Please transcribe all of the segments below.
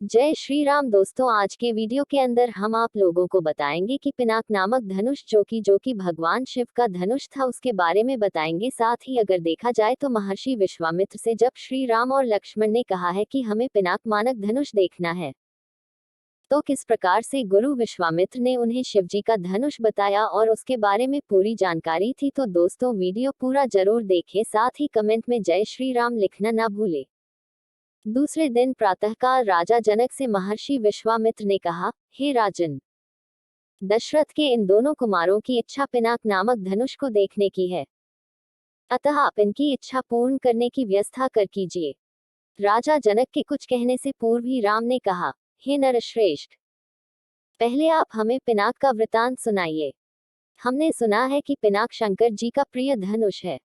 जय श्री राम दोस्तों, आज के वीडियो के अंदर हम आप लोगों को बताएंगे कि पिनाक नामक धनुष जो कि भगवान शिव का धनुष था उसके बारे में बताएंगे। साथ ही अगर देखा जाए तो महर्षि विश्वामित्र से जब श्री राम और लक्ष्मण ने कहा है कि हमें पिनाक मानक धनुष देखना है, तो किस प्रकार से गुरु विश्वामित्र ने उन्हें शिवजी का धनुष बताया और उसके बारे में पूरी जानकारी थी। तो दोस्तों वीडियो पूरा जरूर देखें, साथ ही कमेंट में जय श्री राम लिखना ना भूलें। दूसरे दिन प्रातःकाल राजा जनक से महर्षि विश्वामित्र ने कहा, हे राजन, दशरथ के इन दोनों कुमारों की इच्छा पिनाक नामक धनुष को देखने की है, अतः आप इनकी इच्छा पूर्ण करने की व्यवस्था कर कीजिए। राजा जनक के कुछ कहने से पूर्व ही राम ने कहा, हे नरश्रेष्ठ, पहले आप हमें पिनाक का वृतांत सुनाइए। हमने सुना है कि पिनाक शंकर जी का प्रिय धनुष है।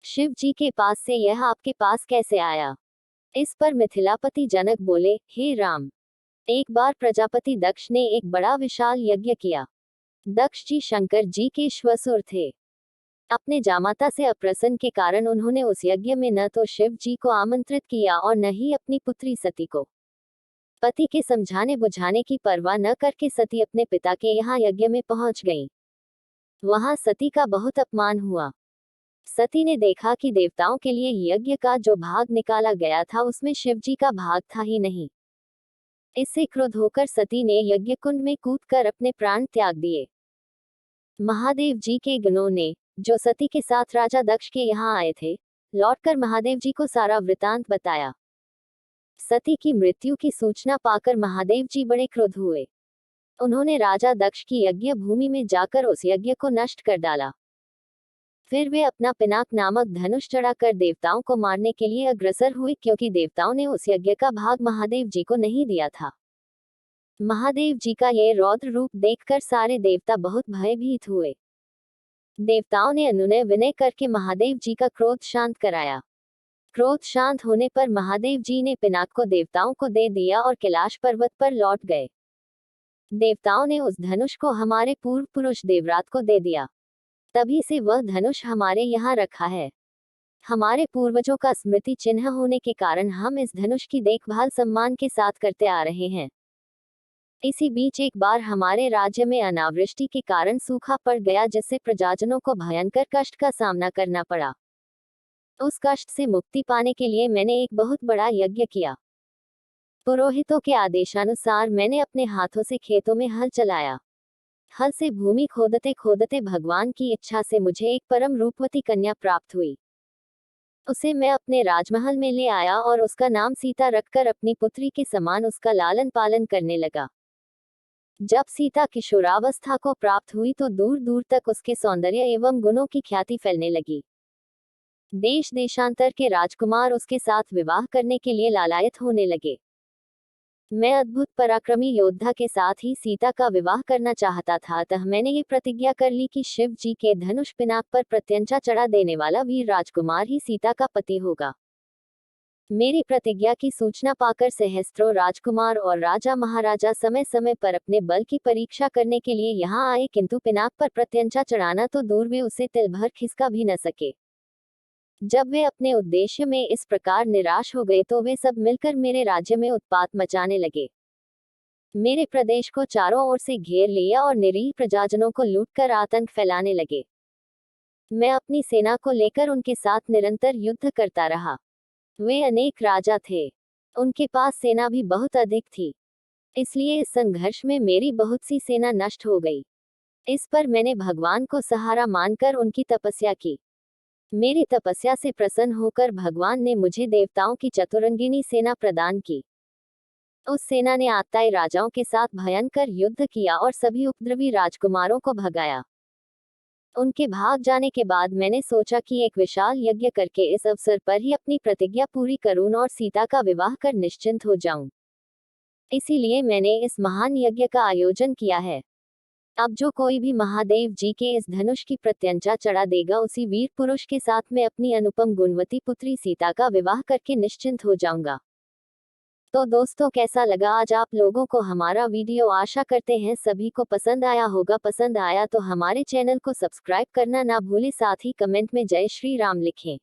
शिव जी के पास से यह आपके पास कैसे आया? इस पर मिथिलापति जनक बोले, हे राम, एक बार प्रजापति दक्ष ने एक बड़ा विशाल यज्ञ किया। दक्ष जी शंकर जी के श्वसुर थे। अपने जामाता से अप्रसन्न के कारण उन्होंने उस यज्ञ में न तो शिव जी को आमंत्रित किया और न ही अपनी पुत्री सती को। पति के समझाने बुझाने की परवाह न करके सती अपने पिता के यहाँ यज्ञ में पहुंच गई। वहां सती का बहुत अपमान हुआ। सती ने देखा कि देवताओं के लिए यज्ञ का जो भाग निकाला गया था उसमें शिवजी का भाग था ही नहीं। इससे क्रोध होकर सती ने यज्ञ कुंड में कूदकर अपने प्राण त्याग दिए। महादेव जी के गणों ने, जो सती के साथ राजा दक्ष के यहाँ आए थे, लौटकर महादेव जी को सारा वृतांत बताया। सती की मृत्यु की सूचना पाकर महादेव जी बड़े क्रोध हुए। उन्होंने राजा दक्ष की यज्ञ भूमि में जाकर उस यज्ञ को नष्ट कर डाला। फिर वे अपना पिनाक नामक धनुष चढ़ाकर देवताओं को मारने के लिए अग्रसर हुए, क्योंकि देवताओं ने उस यज्ञ का भाग महादेव जी को नहीं दिया था। महादेव जी का ये रौद्र रूप देखकर सारे देवता बहुत भयभीत हुए। देवताओं ने अनुनय विनय करके महादेव जी का क्रोध शांत कराया। क्रोध शांत होने पर महादेव जी ने पिनाक को देवताओं को दे दिया और कैलाश पर्वत पर लौट गए। देवताओं ने उस धनुष को हमारे पूर्व पुरुष देवरात को दे दिया। तभी से वह धनुष हमारे यहाँ रखा है। हमारे पूर्वजों का स्मृति चिन्ह होने के कारण हम इस धनुष की देखभाल सम्मान के साथ करते आ रहे हैं। इसी बीच एक बार हमारे राज्य में अनावृष्टि के कारण सूखा पड़ गया, जिससे प्रजाजनों को भयंकर कष्ट का सामना करना पड़ा। उस कष्ट से मुक्ति पाने के लिए मैंने एक बहुत बड़ा यज्ञ किया। पुरोहितों के आदेशानुसार मैंने अपने हाथों से खेतों में हल चलाया। हल से भूमि खोदते खोदते भगवान की इच्छा से मुझे एक परम रूपवती कन्या प्राप्त हुई। उसे मैं अपने राजमहल में ले आया और उसका नाम सीता रखकर अपनी पुत्री के समान उसका लालन पालन करने लगा। जब सीता किशोरावस्था को प्राप्त हुई तो दूर दूर तक उसके सौंदर्य एवं गुणों की ख्याति फैलने लगी। देश देशांतर के राजकुमार उसके साथ विवाह करने के लिए लालायत होने लगे। मैं अद्भुत पराक्रमी योद्धा के साथ ही सीता का विवाह करना चाहता था, अतः मैंने ये प्रतिज्ञा कर ली कि शिव जी के धनुष पिनाक पर प्रत्यंचा चढ़ा देने वाला वीर राजकुमार ही सीता का पति होगा। मेरी प्रतिज्ञा की सूचना पाकर सहस्त्रों राजकुमार और राजा महाराजा समय समय पर अपने बल की परीक्षा करने के लिए यहाँ आए, किंतु पिनाक पर प्रत्यंचा चढ़ाना तो दूर, वे उसे तिल भर खिसका भी न सके। जब वे अपने उद्देश्य में इस प्रकार निराश हो गए तो वे सब मिलकर मेरे राज्य में उत्पात मचाने लगे। मेरे प्रदेश को चारों ओर से घेर लिया और निरीह प्रजाजनों को लूटकर आतंक फैलाने लगे। मैं अपनी सेना को लेकर उनके साथ निरंतर युद्ध करता रहा। वे अनेक राजा थे, उनके पास सेना भी बहुत अधिक थी, इसलिए इस संघर्ष में मेरी बहुत सी सेना नष्ट हो गई। इस पर मैंने भगवान को सहारा मानकर उनकी तपस्या की। मेरी तपस्या से प्रसन्न होकर भगवान ने मुझे देवताओं की चतुरंगिनी सेना प्रदान की। उस सेना ने आताई राजाओं के साथ भयंकर युद्ध किया और सभी उपद्रवी राजकुमारों को भगाया। उनके भाग जाने के बाद मैंने सोचा कि एक विशाल यज्ञ करके इस अवसर पर ही अपनी प्रतिज्ञा पूरी करूं और सीता का विवाह कर निश्चिंत हो जाऊं। इसीलिए मैंने इस महान यज्ञ का आयोजन किया है। अब जो कोई भी महादेव जी के इस धनुष की प्रत्यंचा चढ़ा देगा, उसी वीर पुरुष के साथ मैं अपनी अनुपम गुणवती पुत्री सीता का विवाह करके निश्चिंत हो जाऊंगा। तो दोस्तों, कैसा लगा आज आप लोगों को हमारा वीडियो? आशा करते हैं सभी को पसंद आया होगा। पसंद आया तो हमारे चैनल को सब्सक्राइब करना ना भूलें, साथ ही कमेंट में जय श्री राम लिखें।